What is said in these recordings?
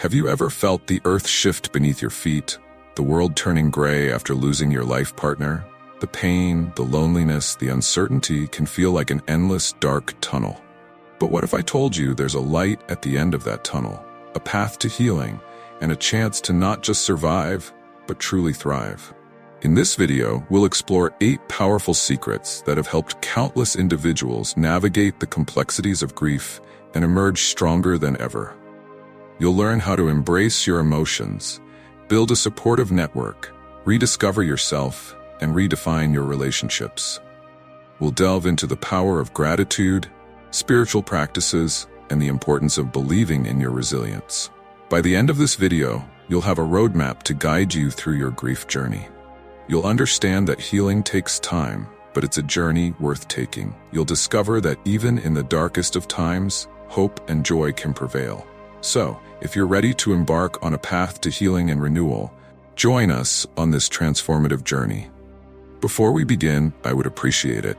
Have you ever felt the earth shift beneath your feet, the world turning gray after losing your life partner? The pain, the loneliness, the uncertainty can feel like an endless, dark tunnel. But what if I told you there's a light at the end of that tunnel, a path to healing, and a chance to not just survive, but truly thrive? In this video, we'll explore 8 powerful secrets that have helped countless individuals navigate the complexities of grief and emerge stronger than ever. You'll learn how to embrace your emotions, build a supportive network, rediscover yourself, and redefine your relationships. We'll delve into the power of gratitude, spiritual practices, and the importance of believing in your resilience. By the end of this video, you'll have a roadmap to guide you through your grief journey. You'll understand that healing takes time, but it's a journey worth taking. You'll discover that even in the darkest of times, hope and joy can prevail. So, if you're ready to embark on a path to healing and renewal, join us on this transformative journey. Before we begin, I would appreciate it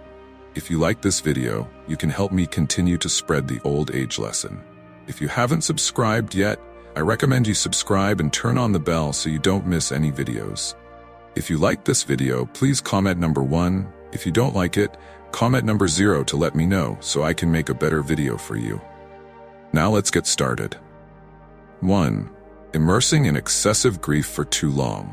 if you like this video. You can help me continue to spread the old age lesson. If you haven't subscribed yet, I recommend you subscribe and turn on the bell so you don't miss any videos. If you like this video, please comment number 1. If you don't like it, comment number 0 to let me know so I can make a better video for you. Now let's get started. 1. Immersing in excessive grief for too long.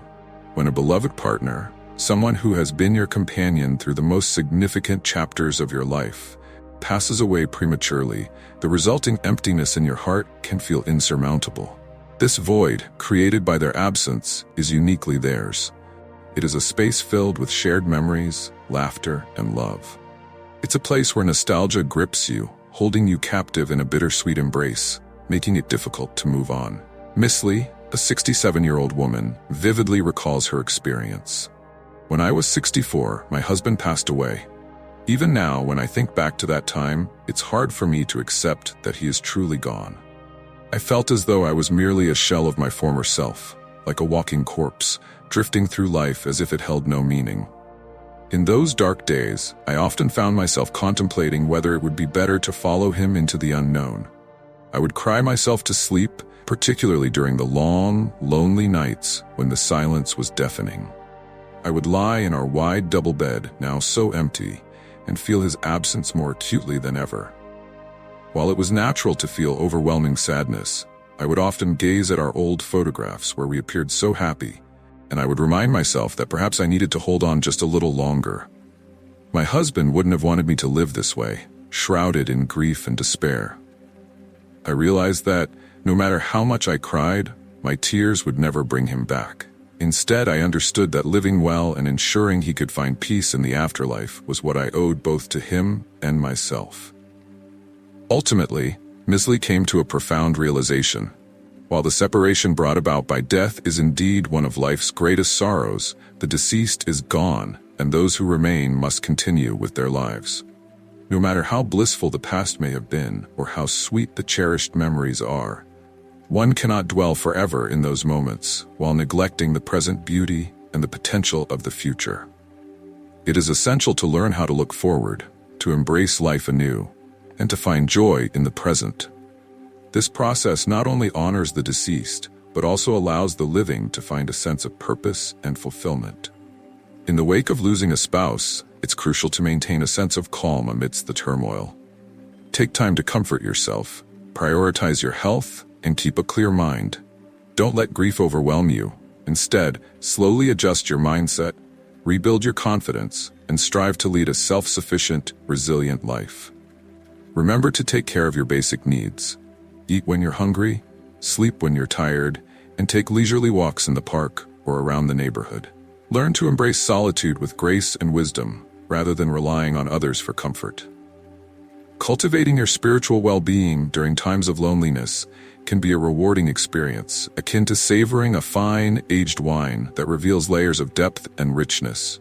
When a beloved partner, someone who has been your companion through the most significant chapters of your life, passes away prematurely, the resulting emptiness in your heart can feel insurmountable. This void, created by their absence, is uniquely theirs. It is a space filled with shared memories, laughter, and love. It's a place where nostalgia grips you, holding you captive in a bittersweet embrace, making it difficult to move on. Miss Lee, a 67-year-old woman, vividly recalls her experience. When I was 64, my husband passed away. Even now, when I think back to that time, it's hard for me to accept that he is truly gone. I felt as though I was merely a shell of my former self, like a walking corpse, drifting through life as if it held no meaning. In those dark days, I often found myself contemplating whether it would be better to follow him into the unknown. I would cry myself to sleep, particularly during the long, lonely nights when the silence was deafening. I would lie in our wide double bed, now so empty, and feel his absence more acutely than ever. While it was natural to feel overwhelming sadness, I would often gaze at our old photographs where we appeared so happy, and I would remind myself that perhaps I needed to hold on just a little longer. My husband wouldn't have wanted me to live this way, shrouded in grief and despair. I realized that, no matter how much I cried, my tears would never bring him back. Instead, I understood that living well and ensuring he could find peace in the afterlife was what I owed both to him and myself. Ultimately, Ms. Lee came to a profound realization. While the separation brought about by death is indeed one of life's greatest sorrows, the deceased is gone, and those who remain must continue with their lives. No matter how blissful the past may have been, or how sweet the cherished memories are, one cannot dwell forever in those moments while neglecting the present beauty and the potential of the future. It is essential to learn how to look forward, to embrace life anew, and to find joy in the present. This process not only honors the deceased, but also allows the living to find a sense of purpose and fulfillment. In the wake of losing a spouse, it's crucial to maintain a sense of calm amidst the turmoil. Take time to comfort yourself, prioritize your health, and keep a clear mind. Don't let grief overwhelm you. Instead, slowly adjust your mindset, rebuild your confidence, and strive to lead a self-sufficient, resilient life. Remember to take care of your basic needs. Eat when you're hungry, sleep when you're tired, and take leisurely walks in the park or around the neighborhood. Learn to embrace solitude with grace and wisdom, rather than relying on others for comfort. Cultivating your spiritual well-being during times of loneliness can be a rewarding experience, akin to savoring a fine, aged wine that reveals layers of depth and richness.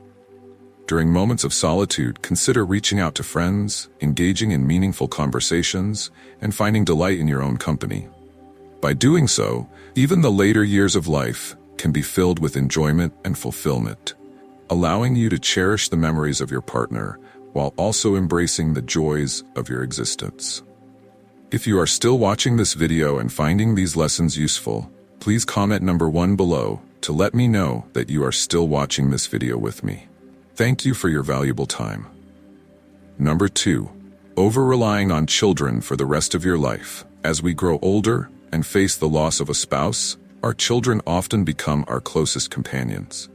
During moments of solitude, consider reaching out to friends, engaging in meaningful conversations, and finding delight in your own company. By doing so, even the later years of life can be filled with enjoyment and fulfillment, allowing you to cherish the memories of your partner while also embracing the joys of your existence. If you are still watching this video and finding these lessons useful, please comment number 1 below to let me know that you are still watching this video with me. Thank you for your valuable time. Number 2. Over-relying on children for the rest of your life. As we grow older and face the loss of a spouse, our children often become our closest companions.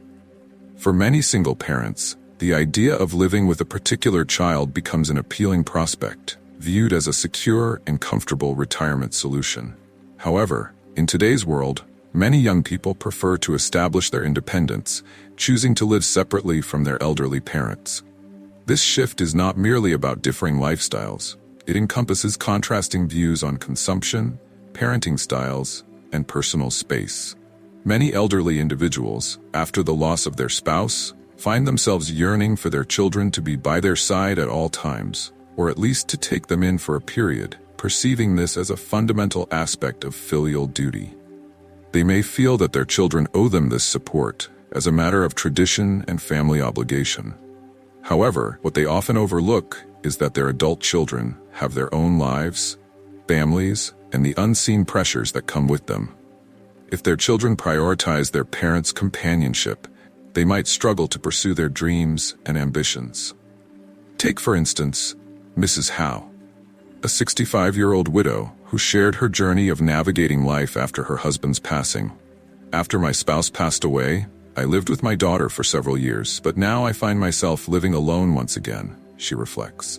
For many single parents, the idea of living with a particular child becomes an appealing prospect, viewed as a secure and comfortable retirement solution. However, in today's world, many young people prefer to establish their independence, choosing to live separately from their elderly parents. This shift is not merely about differing lifestyles. It encompasses contrasting views on consumption, parenting styles, and personal space. Many elderly individuals, after the loss of their spouse, find themselves yearning for their children to be by their side at all times, or at least to take them in for a period, perceiving this as a fundamental aspect of filial duty. They may feel that their children owe them this support as a matter of tradition and family obligation. However, what they often overlook is that their adult children have their own lives, families, and the unseen pressures that come with them. If their children prioritize their parents' companionship, they might struggle to pursue their dreams and ambitions. Take, for instance, Mrs. Howe, a 65-year-old widow who shared her journey of navigating life after her husband's passing. After my spouse passed away, I lived with my daughter for several years, but now I find myself living alone once again, she reflects.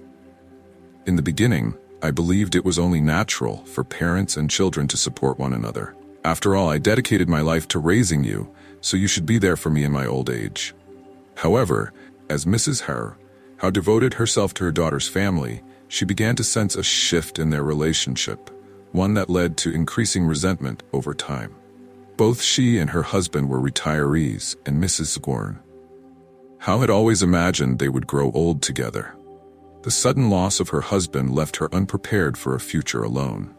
In the beginning, I believed it was only natural for parents and children to support one another. After all, I dedicated my life to raising you, so you should be there for me in my old age. However, as Mrs. Howe devoted herself to her daughter's family, she began to sense a shift in their relationship, one that led to increasing resentment over time. Both she and her husband were retirees, and Mrs. Howe had always imagined they would grow old together. The sudden loss of her husband left her unprepared for a future alone.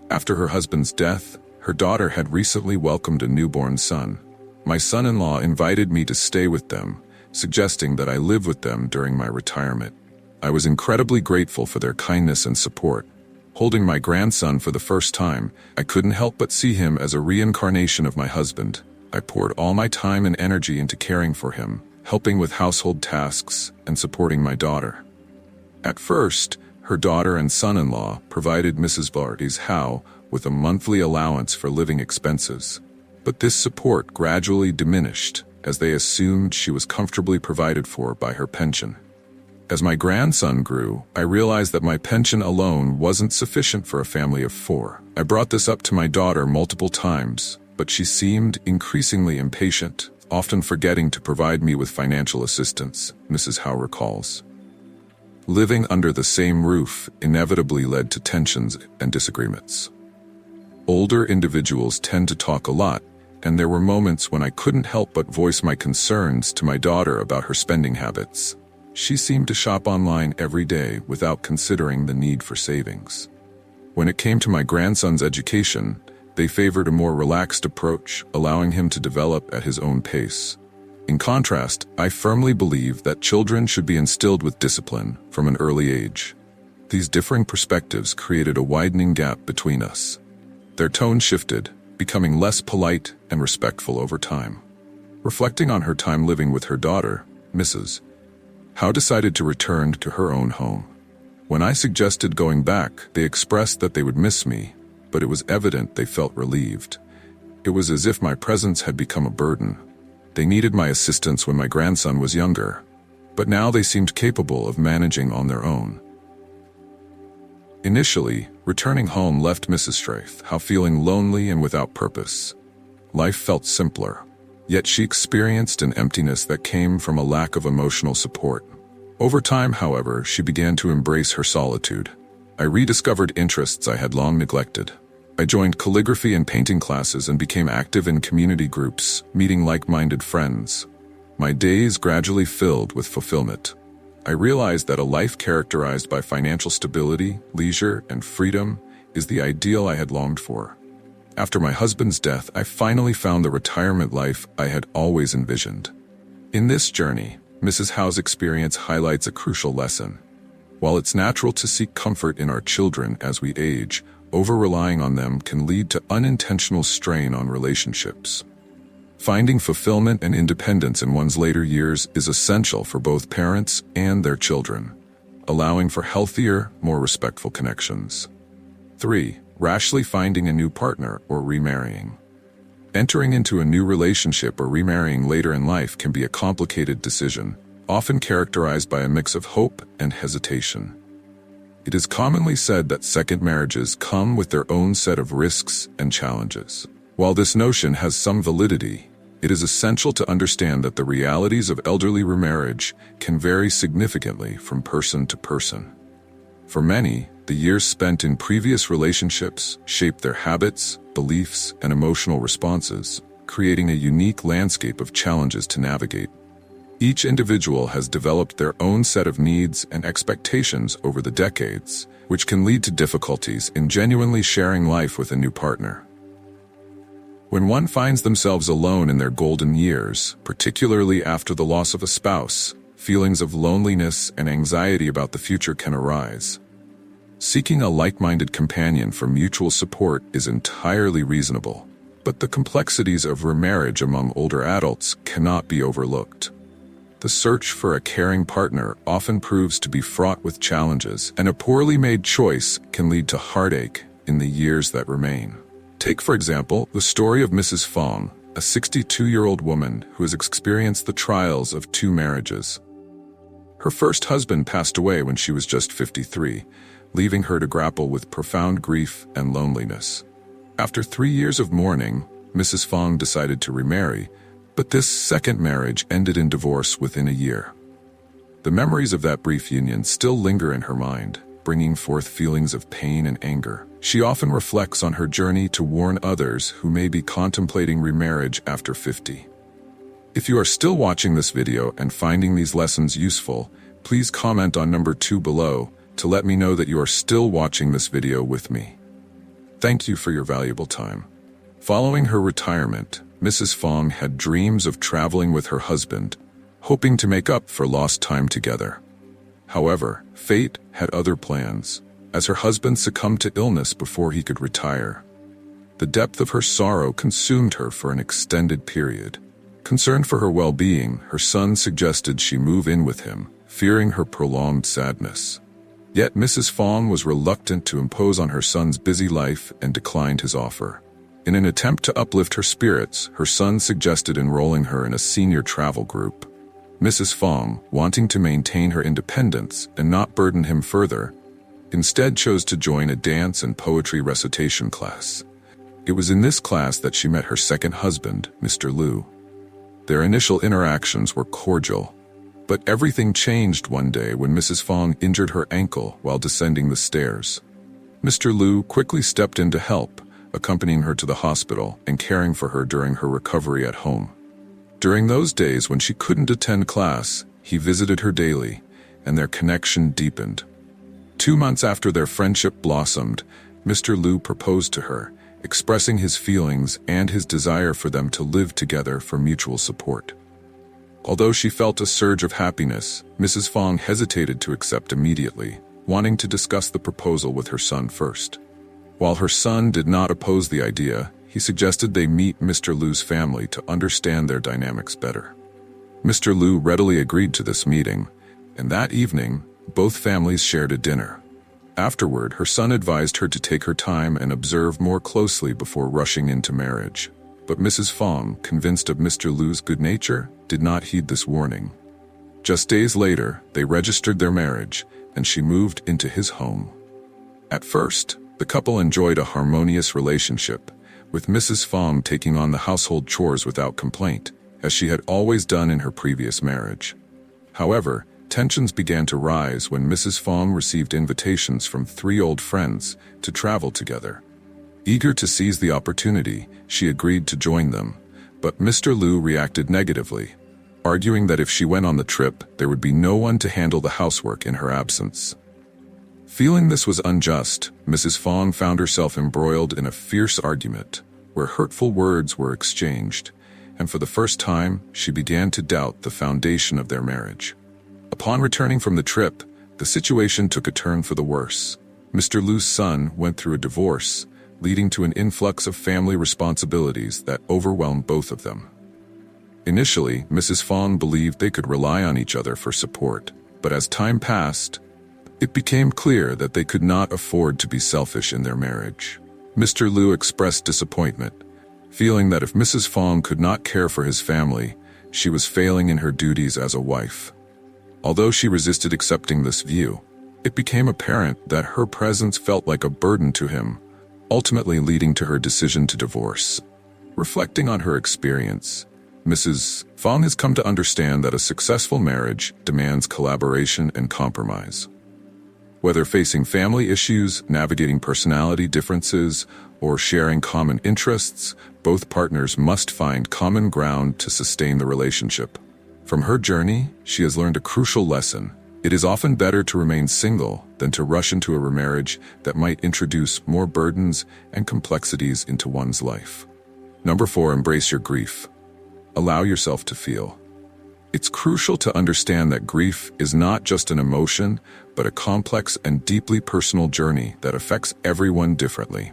After her husband's death, her daughter had recently welcomed a newborn son. My son-in-law invited me to stay with them, suggesting that I live with them during my retirement. I was incredibly grateful for their kindness and support. Holding my grandson for the first time, I couldn't help but see him as a reincarnation of my husband. I poured all my time and energy into caring for him, helping with household tasks, and supporting my daughter. At first, her daughter and son-in-law provided Mrs. Howe with a monthly allowance for living expenses. But this support gradually diminished as they assumed she was comfortably provided for by her pension. As my grandson grew, I realized that my pension alone wasn't sufficient for a family of 4. I brought this up to my daughter multiple times, but she seemed increasingly impatient, often forgetting to provide me with financial assistance, Mrs. Howe recalls. Living under the same roof inevitably led to tensions and disagreements. Older individuals tend to talk a lot, and there were moments when I couldn't help but voice my concerns to my daughter about her spending habits. She seemed to shop online every day without considering the need for savings. When it came to my grandson's education, they favored a more relaxed approach, allowing him to develop at his own pace. In contrast, I firmly believe that children should be instilled with discipline from an early age. These differing perspectives created a widening gap between us. Their tone shifted, becoming less polite and respectful over time. Reflecting on her time living with her daughter, Mrs. Howe decided to return to her own home. When I suggested going back, they expressed that they would miss me, but it was evident they felt relieved. It was as if my presence had become a burden. They needed my assistance when my grandson was younger, but now they seemed capable of managing on their own. Initially, returning home left Mrs. Howe feeling lonely and without purpose. Life felt simpler, yet she experienced an emptiness that came from a lack of emotional support. Over time, however, she began to embrace her solitude. I rediscovered interests I had long neglected. I joined calligraphy and painting classes and became active in community groups, meeting like-minded friends. My days gradually filled with fulfillment. I realized that a life characterized by financial stability, leisure, and freedom is the ideal I had longed for. After my husband's death, I finally found the retirement life I had always envisioned. In this journey, Mrs. Howe's experience highlights a crucial lesson. While it's natural to seek comfort in our children as we age, over-relying on them can lead to unintentional strain on relationships. Finding fulfillment and independence in one's later years is essential for both parents and their children, allowing for healthier, more respectful connections. 3. Rashly finding a new partner or remarrying. Entering into a new relationship or remarrying later in life can be a complicated decision, often characterized by a mix of hope and hesitation. It is commonly said that second marriages come with their own set of risks and challenges. While this notion has some validity, it is essential to understand that the realities of elderly remarriage can vary significantly from person to person. For many, the years spent in previous relationships shape their habits, beliefs, and emotional responses, creating a unique landscape of challenges to navigate. Each individual has developed their own set of needs and expectations over the decades, which can lead to difficulties in genuinely sharing life with a new partner. When one finds themselves alone in their golden years, particularly after the loss of a spouse, feelings of loneliness and anxiety about the future can arise. Seeking a like-minded companion for mutual support is entirely reasonable, but the complexities of remarriage among older adults cannot be overlooked. The search for a caring partner often proves to be fraught with challenges, and a poorly made choice can lead to heartache in the years that remain. Take, for example, the story of Mrs. Fong, a 62-year-old woman who has experienced the trials of 2 marriages. Her first husband passed away when she was just 53, leaving her to grapple with profound grief and loneliness. After 3 years of mourning, Mrs. Fong decided to remarry, but this second marriage ended in divorce within a year. The memories of that brief union still linger in her mind, bringing forth feelings of pain and anger. She often reflects on her journey to warn others who may be contemplating remarriage after 50. If you are still watching this video and finding these lessons useful, please comment on number 2 below to let me know that you are still watching this video with me. Thank you for your valuable time. Following her retirement, Mrs. Fong had dreams of traveling with her husband, hoping to make up for lost time together. However, fate had other plans, as her husband succumbed to illness before he could retire. The depth of her sorrow consumed her for an extended period. Concerned for her well-being, her son suggested she move in with him, fearing her prolonged sadness. Yet Mrs. Fong was reluctant to impose on her son's busy life and declined his offer. In an attempt to uplift her spirits, her son suggested enrolling her in a senior travel group. Mrs. Fong, wanting to maintain her independence and not burden him further, instead chose to join a dance and poetry recitation class. It was in this class that she met her second husband, Mr. Liu. Their initial interactions were cordial, but everything changed one day when Mrs. Fong injured her ankle while descending the stairs. Mr. Liu quickly stepped in to help, accompanying her to the hospital and caring for her during her recovery at home. During those days when she couldn't attend class, he visited her daily, and their connection deepened. 2 months after their friendship blossomed, Mr. Liu proposed to her, expressing his feelings and his desire for them to live together for mutual support. Although she felt a surge of happiness, Mrs. Fong hesitated to accept immediately, wanting to discuss the proposal with her son first. While her son did not oppose the idea, he suggested they meet Mr. Liu's family to understand their dynamics better. Mr. Liu readily agreed to this meeting, and that evening, both families shared a dinner. Afterward, her son advised her to take her time and observe more closely before rushing into marriage. But Mrs. Fong, convinced of Mr. Liu's good nature, did not heed this warning. Just days later, they registered their marriage, and she moved into his home. At first, the couple enjoyed a harmonious relationship, with Mrs. Fong taking on the household chores without complaint, as she had always done in her previous marriage. However, tensions began to rise when Mrs. Fong received invitations from 3 old friends to travel together. Eager to seize the opportunity, she agreed to join them, but Mr. Liu reacted negatively, arguing that if she went on the trip, there would be no one to handle the housework in her absence. Feeling this was unjust, Mrs. Fong found herself embroiled in a fierce argument, where hurtful words were exchanged, and for the first time, she began to doubt the foundation of their marriage. Upon returning from the trip, the situation took a turn for the worse. Mr. Liu's son went through a divorce, leading to an influx of family responsibilities that overwhelmed both of them. Initially, Mrs. Fong believed they could rely on each other for support, but as time passed, it became clear that they could not afford to be selfish in their marriage. Mr. Liu expressed disappointment, feeling that if Mrs. Fong could not care for his family, she was failing in her duties as a wife. Although she resisted accepting this view, it became apparent that her presence felt like a burden to him, ultimately leading to her decision to divorce. Reflecting on her experience, Mrs. Fong has come to understand that a successful marriage demands collaboration and compromise. Whether facing family issues, navigating personality differences, or sharing common interests, both partners must find common ground to sustain the relationship. From her journey, she has learned a crucial lesson. It is often better to remain single than to rush into a remarriage that might introduce more burdens and complexities into one's life. Number 4, embrace your grief. Allow yourself to feel. It's crucial to understand that grief is not just an emotion, but a complex and deeply personal journey that affects everyone differently.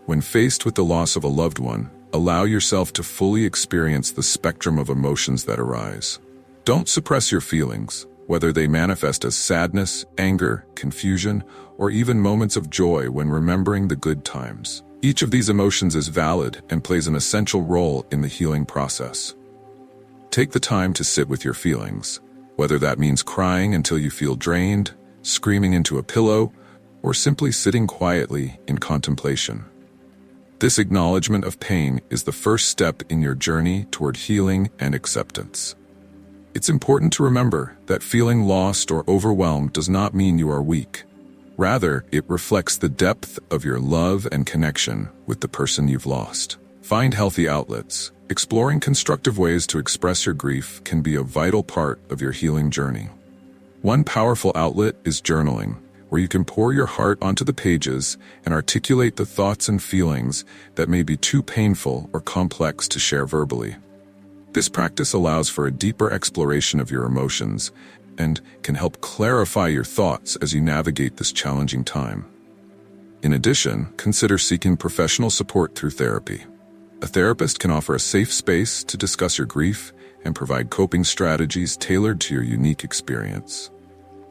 When faced with the loss of a loved one, allow yourself to fully experience the spectrum of emotions that arise. Don't suppress your feelings, whether they manifest as sadness, anger, confusion, or even moments of joy when remembering the good times. Each of these emotions is valid and plays an essential role in the healing process. Take the time to sit with your feelings, whether that means crying until you feel drained, screaming into a pillow, or simply sitting quietly in contemplation. This acknowledgement of pain is the first step in your journey toward healing and acceptance. It's important to remember that feeling lost or overwhelmed does not mean you are weak. Rather, it reflects the depth of your love and connection with the person you've lost. Find healthy outlets. Exploring constructive ways to express your grief can be a vital part of your healing journey. One powerful outlet is journaling, where you can pour your heart onto the pages and articulate the thoughts and feelings that may be too painful or complex to share verbally. This practice allows for a deeper exploration of your emotions and can help clarify your thoughts as you navigate this challenging time. In addition, consider seeking professional support through therapy. A therapist can offer a safe space to discuss your grief and provide coping strategies tailored to your unique experience.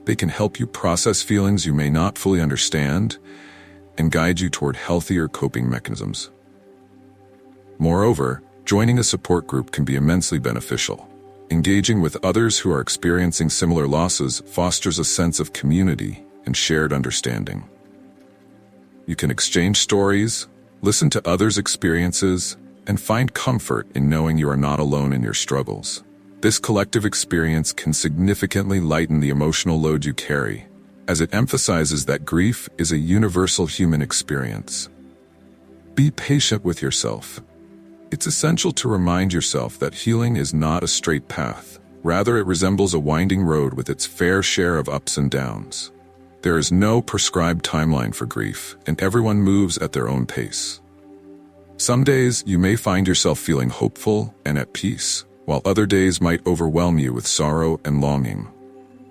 They can help you process feelings you may not fully understand and guide you toward healthier coping mechanisms. Moreover, joining a support group can be immensely beneficial. Engaging with others who are experiencing similar losses fosters a sense of community and shared understanding. You can exchange stories, listen to others' experiences, and find comfort in knowing you are not alone in your struggles. This collective experience can significantly lighten the emotional load you carry, as it emphasizes that grief is a universal human experience. Be patient with yourself. It's essential to remind yourself that healing is not a straight path. Rather, it resembles a winding road with its fair share of ups and downs. There is no prescribed timeline for grief, and everyone moves at their own pace. Some days you may find yourself feeling hopeful and at peace, while other days might overwhelm you with sorrow and longing.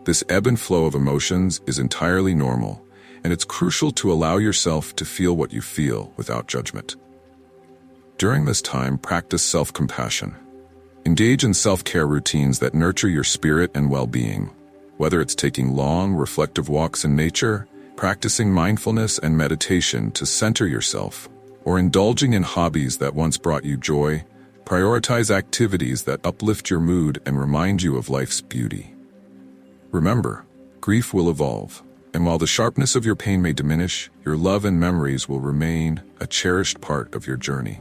This ebb and flow of emotions is entirely normal, and it's crucial to allow yourself to feel what you feel without judgment. During this time, practice self-compassion. Engage in self-care routines that nurture your spirit and well-being. Whether it's taking long, reflective walks in nature, practicing mindfulness and meditation to center yourself, or indulging in hobbies that once brought you joy, prioritize activities that uplift your mood and remind you of life's beauty. Remember, grief will evolve, and while the sharpness of your pain may diminish, your love and memories will remain a cherished part of your journey.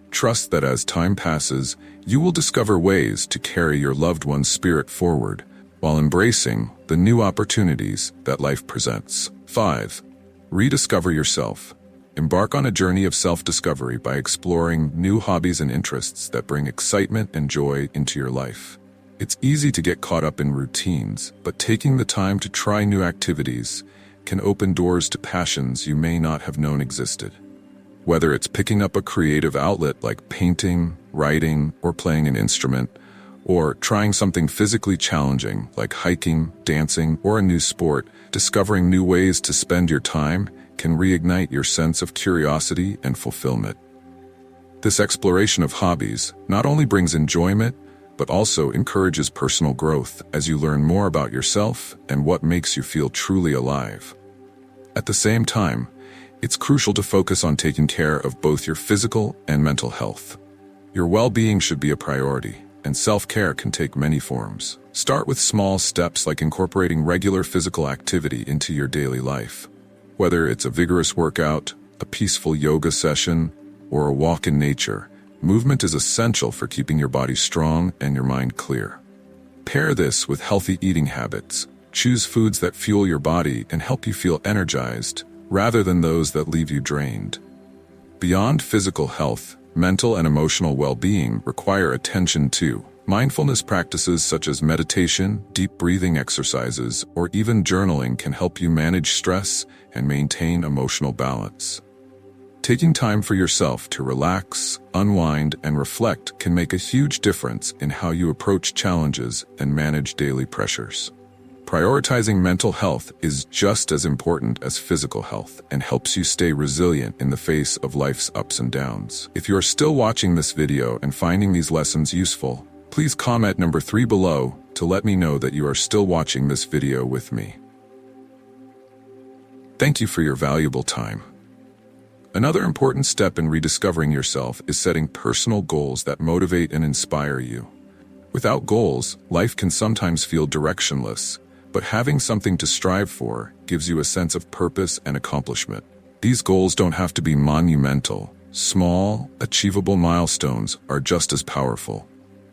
Trust that as time passes, you will discover ways to carry your loved one's spirit forward while embracing the new opportunities that life presents. 5. Rediscover yourself. Embark on a journey of self-discovery by exploring new hobbies and interests that bring excitement and joy into your life. It's easy to get caught up in routines, but taking the time to try new activities can open doors to passions you may not have known existed. Whether it's picking up a creative outlet like painting, writing, or playing an instrument, Or trying something physically challenging like hiking, dancing, or a new sport, discovering new ways to spend your time can reignite your sense of curiosity and fulfillment. This exploration of hobbies not only brings enjoyment, but also encourages personal growth as you learn more about yourself and what makes you feel truly alive. At the same time, it's crucial to focus on taking care of both your physical and mental health. Your well-being should be a priority, and self-care can take many forms. Start with small steps like incorporating regular physical activity into your daily life. Whether it's a vigorous workout, a peaceful yoga session, or a walk in nature, movement is essential for keeping your body strong and your mind clear. Pair this with healthy eating habits. Choose foods that fuel your body and help you feel energized, rather than those that leave you drained. Beyond physical health, mental and emotional well-being require attention too. Mindfulness practices such as meditation, deep breathing exercises, or even journaling can help you manage stress and maintain emotional balance. Taking time for yourself to relax, unwind, and reflect can make a huge difference in how you approach challenges and manage daily pressures. Prioritizing mental health is just as important as physical health and helps you stay resilient in the face of life's ups and downs. If you are still watching this video and finding these lessons useful, please comment number 3 below to let me know that you are still watching this video with me. Thank you for your valuable time. Another important step in rediscovering yourself is setting personal goals that motivate and inspire you. Without goals, life can sometimes feel directionless, but having something to strive for gives you a sense of purpose and accomplishment. These goals don't have to be monumental. Small, achievable milestones are just as powerful.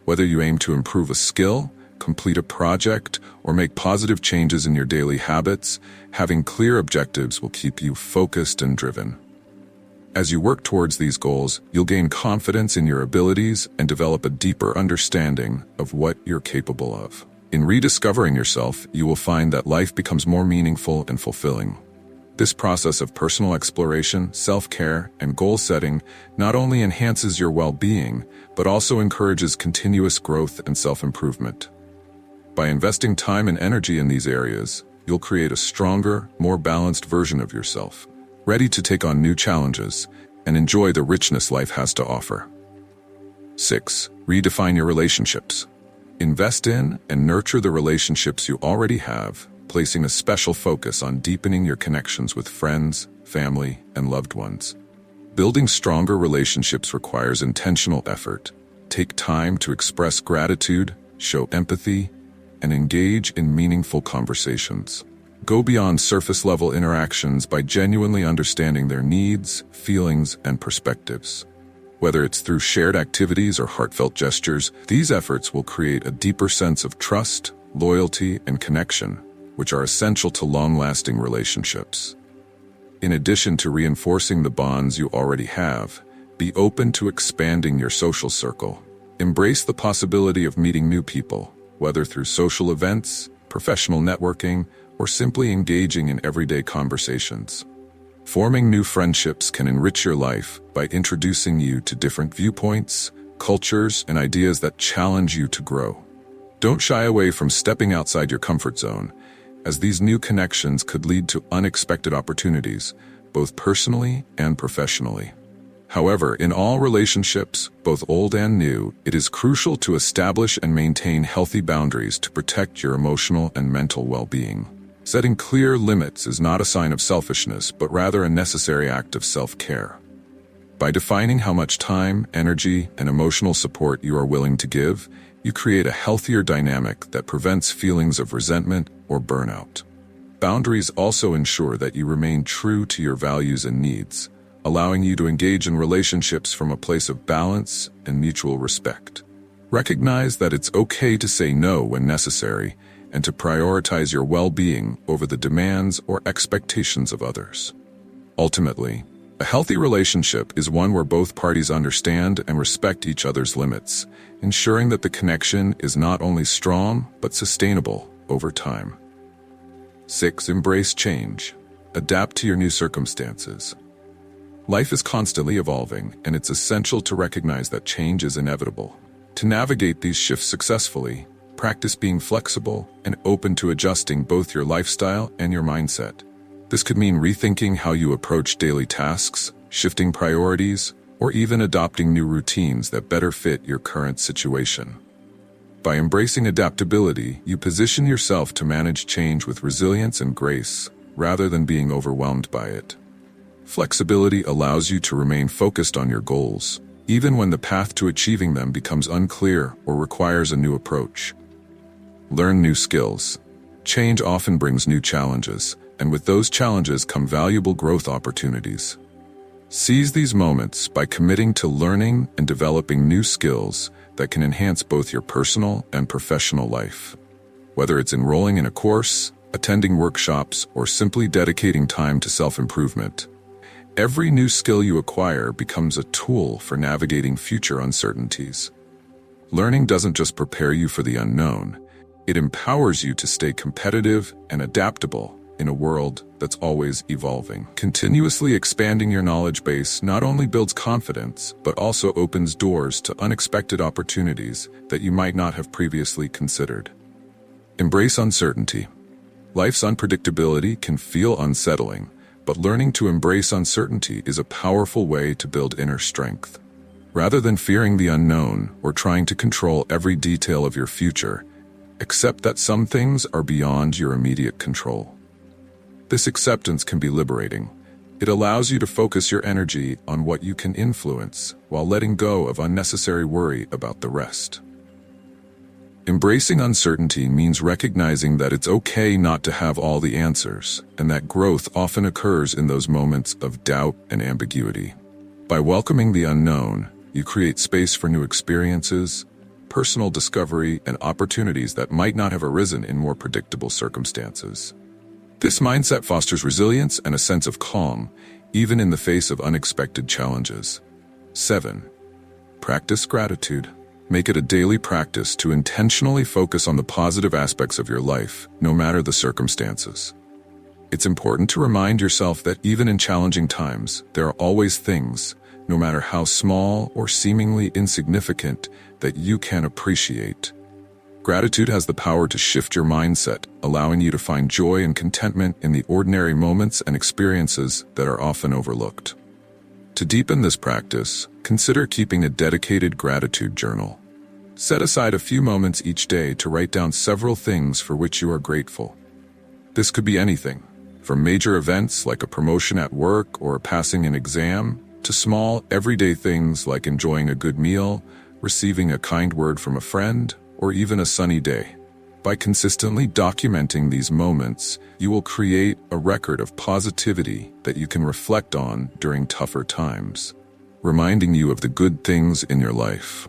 Whether you aim to improve a skill, complete a project, or make positive changes in your daily habits, having clear objectives will keep you focused and driven. As you work towards these goals, you'll gain confidence in your abilities and develop a deeper understanding of what you're capable of. In rediscovering yourself, you will find that life becomes more meaningful and fulfilling. This process of personal exploration, self-care, and goal setting not only enhances your well-being, but also encourages continuous growth and self-improvement. By investing time and energy in these areas, you'll create a stronger, more balanced version of yourself, ready to take on new challenges and enjoy the richness life has to offer. 6. Redefine your relationships. Invest in and nurture the relationships you already have, placing a special focus on deepening your connections with friends, family, and loved ones. Building stronger relationships requires intentional effort. Take time to express gratitude, show empathy, and engage in meaningful conversations. Go beyond surface-level interactions by genuinely understanding their needs, feelings, and perspectives. Whether it's through shared activities or heartfelt gestures, these efforts will create a deeper sense of trust, loyalty, and connection, which are essential to long-lasting relationships. In addition to reinforcing the bonds you already have, be open to expanding your social circle. Embrace the possibility of meeting new people, whether through social events, professional networking, or simply engaging in everyday conversations. Forming new friendships can enrich your life by introducing you to different viewpoints, cultures, and ideas that challenge you to grow. Don't shy away from stepping outside your comfort zone, as these new connections could lead to unexpected opportunities, both personally and professionally. However, in all relationships, both old and new, it is crucial to establish and maintain healthy boundaries to protect your emotional and mental well-being. Setting clear limits is not a sign of selfishness, but rather a necessary act of self-care. By defining how much time, energy, and emotional support you are willing to give, you create a healthier dynamic that prevents feelings of resentment or burnout. Boundaries also ensure that you remain true to your values and needs, allowing you to engage in relationships from a place of balance and mutual respect. Recognize that it's okay to say no when necessary, and to prioritize your well-being over the demands or expectations of others. Ultimately, a healthy relationship is one where both parties understand and respect each other's limits, ensuring that the connection is not only strong, but sustainable over time. 6. Embrace change. Adapt to your new circumstances. Life is constantly evolving, and it's essential to recognize that change is inevitable. To navigate these shifts successfully, practice being flexible and open to adjusting both your lifestyle and your mindset. This could mean rethinking how you approach daily tasks, shifting priorities, or even adopting new routines that better fit your current situation. By embracing adaptability, you position yourself to manage change with resilience and grace, rather than being overwhelmed by it. Flexibility allows you to remain focused on your goals, even when the path to achieving them becomes unclear or requires a new approach. Learn new skills. Change often brings new challenges, and with those challenges come valuable growth opportunities. Seize these moments by committing to learning and developing new skills that can enhance both your personal and professional life. Whether it's enrolling in a course, attending workshops, or simply dedicating time to self-improvement, every new skill you acquire becomes a tool for navigating future uncertainties. Learning doesn't just prepare you for the unknown, it empowers you to stay competitive and adaptable in a world that's always evolving. Continuously expanding your knowledge base not only builds confidence, but also opens doors to unexpected opportunities that you might not have previously considered. Embrace uncertainty. Life's unpredictability can feel unsettling, but learning to embrace uncertainty is a powerful way to build inner strength. Rather than fearing the unknown or trying to control every detail of your future, accept that some things are beyond your immediate control. This acceptance can be liberating. It allows you to focus your energy on what you can influence, while letting go of unnecessary worry about the rest. Embracing uncertainty means recognizing that it's okay not to have all the answers, and that growth often occurs in those moments of doubt and ambiguity. By welcoming the unknown, you create space for new experiences, personal discovery, and opportunities that might not have arisen in more predictable circumstances. This mindset fosters resilience and a sense of calm, even in the face of unexpected challenges. 7. Practice gratitude. Make it a daily practice to intentionally focus on the positive aspects of your life, no matter the circumstances. It's important to remind yourself that even in challenging times, there are always things, no matter how small or seemingly insignificant, that you can appreciate. Gratitude has the power to shift your mindset, allowing you to find joy and contentment in the ordinary moments and experiences that are often overlooked. To deepen this practice, consider keeping a dedicated gratitude journal. Set aside a few moments each day to write down several things for which you are grateful. This could be anything, from major events like a promotion at work or passing an exam, to small, everyday things like enjoying a good meal, receiving a kind word from a friend, or even a sunny day. By consistently documenting these moments, you will create a record of positivity that you can reflect on during tougher times, reminding you of the good things in your life.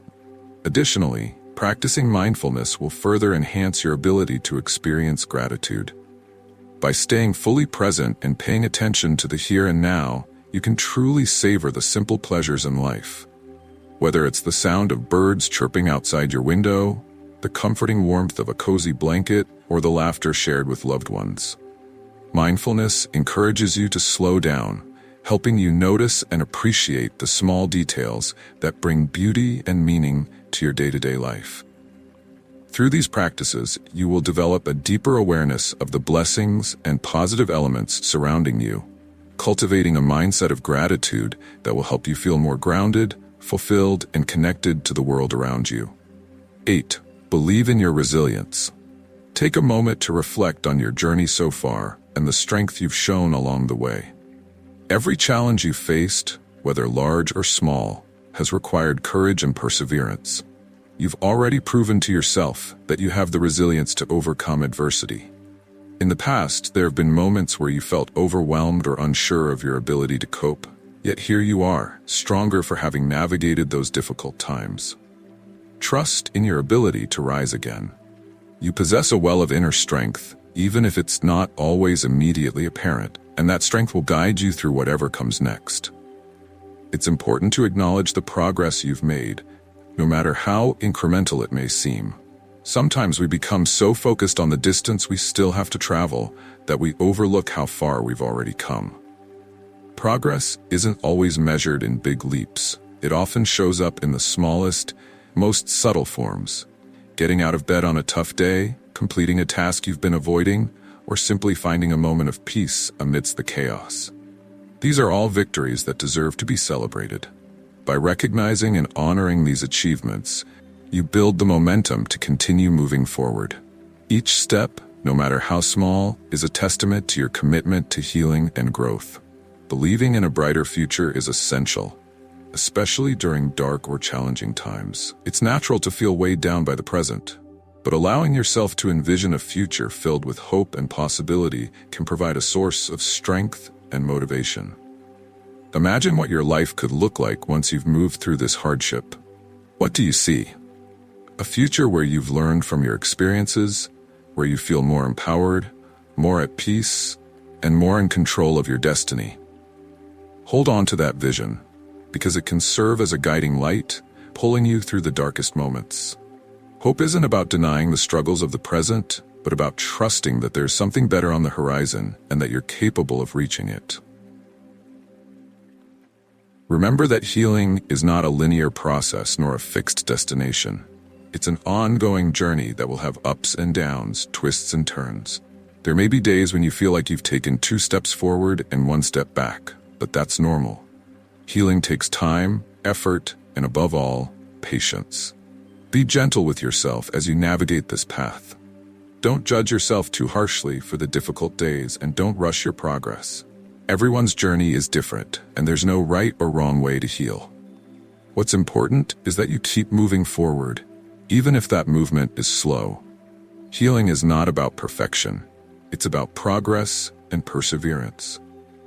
Additionally, practicing mindfulness will further enhance your ability to experience gratitude. By staying fully present and paying attention to the here and now, you can truly savor the simple pleasures in life. Whether it's the sound of birds chirping outside your window, the comforting warmth of a cozy blanket, or the laughter shared with loved ones. Mindfulness encourages you to slow down, helping you notice and appreciate the small details that bring beauty and meaning to your day-to-day life. Through these practices, you will develop a deeper awareness of the blessings and positive elements surrounding you, cultivating a mindset of gratitude that will help you feel more grounded, fulfilled, and connected to the world around you. 8. Believe in your resilience. Take a moment to reflect on your journey so far and the strength you've shown along the way. Every challenge you've faced, whether large or small, has required courage and perseverance. You've already proven to yourself that you have the resilience to overcome adversity. In the past, there have been moments where you felt overwhelmed or unsure of your ability to cope, yet here you are, stronger for having navigated those difficult times. Trust in your ability to rise again. You possess a well of inner strength, even if it's not always immediately apparent, and that strength will guide you through whatever comes next. It's important to acknowledge the progress you've made, no matter how incremental it may seem. Sometimes we become so focused on the distance we still have to travel that we overlook how far we've already come. Progress isn't always measured in big leaps. It often shows up in the smallest, most subtle forms. Getting out of bed on a tough day, completing a task you've been avoiding, or simply finding a moment of peace amidst the chaos. These are all victories that deserve to be celebrated. By recognizing and honoring these achievements, you build the momentum to continue moving forward. Each step, no matter how small, is a testament to your commitment to healing and growth. Believing in a brighter future is essential, especially during dark or challenging times. It's natural to feel weighed down by the present, but allowing yourself to envision a future filled with hope and possibility can provide a source of strength and motivation. Imagine what your life could look like once you've moved through this hardship. What do you see? A future where you've learned from your experiences, where you feel more empowered, more at peace, and more in control of your destiny. Hold on to that vision, because it can serve as a guiding light, pulling you through the darkest moments. Hope isn't about denying the struggles of the present, but about trusting that there's something better on the horizon and that you're capable of reaching it. Remember that healing is not a linear process nor a fixed destination. It's an ongoing journey that will have ups and downs, twists and turns. There may be days when you feel like you've taken 2 steps forward and 1 step back, but that's normal. Healing takes time, effort, and above all, patience. Be gentle with yourself as you navigate this path. Don't judge yourself too harshly for the difficult days, and don't rush your progress. Everyone's journey is different, and there's no right or wrong way to heal. What's important is that you keep moving forward, even if that movement is slow. Healing is not about perfection. It's about progress and perseverance.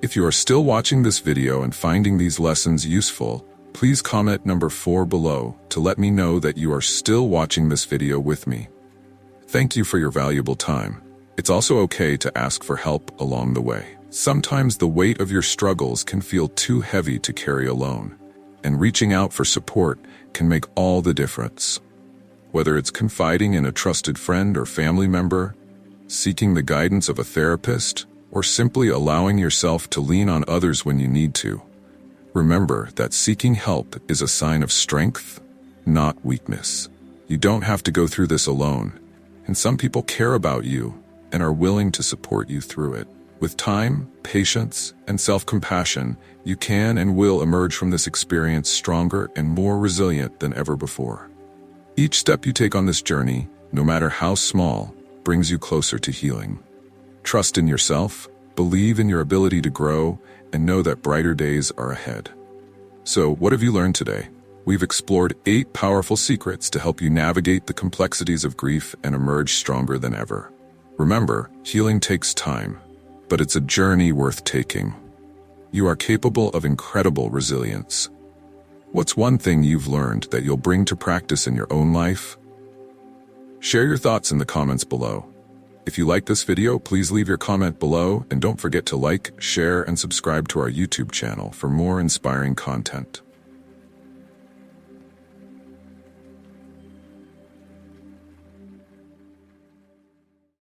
If you are still watching this video and finding these lessons useful, please comment number 4 below to let me know that you are still watching this video with me. Thank you for your valuable time. It's also okay to ask for help along the way. Sometimes the weight of your struggles can feel too heavy to carry alone, and reaching out for support can make all the difference. Whether it's confiding in a trusted friend or family member, seeking the guidance of a therapist, or simply allowing yourself to lean on others when you need to, remember that seeking help is a sign of strength, not weakness. You don't have to go through this alone, and some people care about you and are willing to support you through it. With time, patience, and self-compassion, you can and will emerge from this experience stronger and more resilient than ever before. Each step you take on this journey, no matter how small, brings you closer to healing. Trust in yourself, believe in your ability to grow, and know that brighter days are ahead. So, what have you learned today? We've explored 8 powerful secrets to help you navigate the complexities of grief and emerge stronger than ever. Remember, healing takes time, but it's a journey worth taking. You are capable of incredible resilience. What's one thing you've learned that you'll bring to practice in your own life? Share your thoughts in the comments below. If you like this video, please leave your comment below, and don't forget to like, share, and subscribe to our YouTube channel for more inspiring content.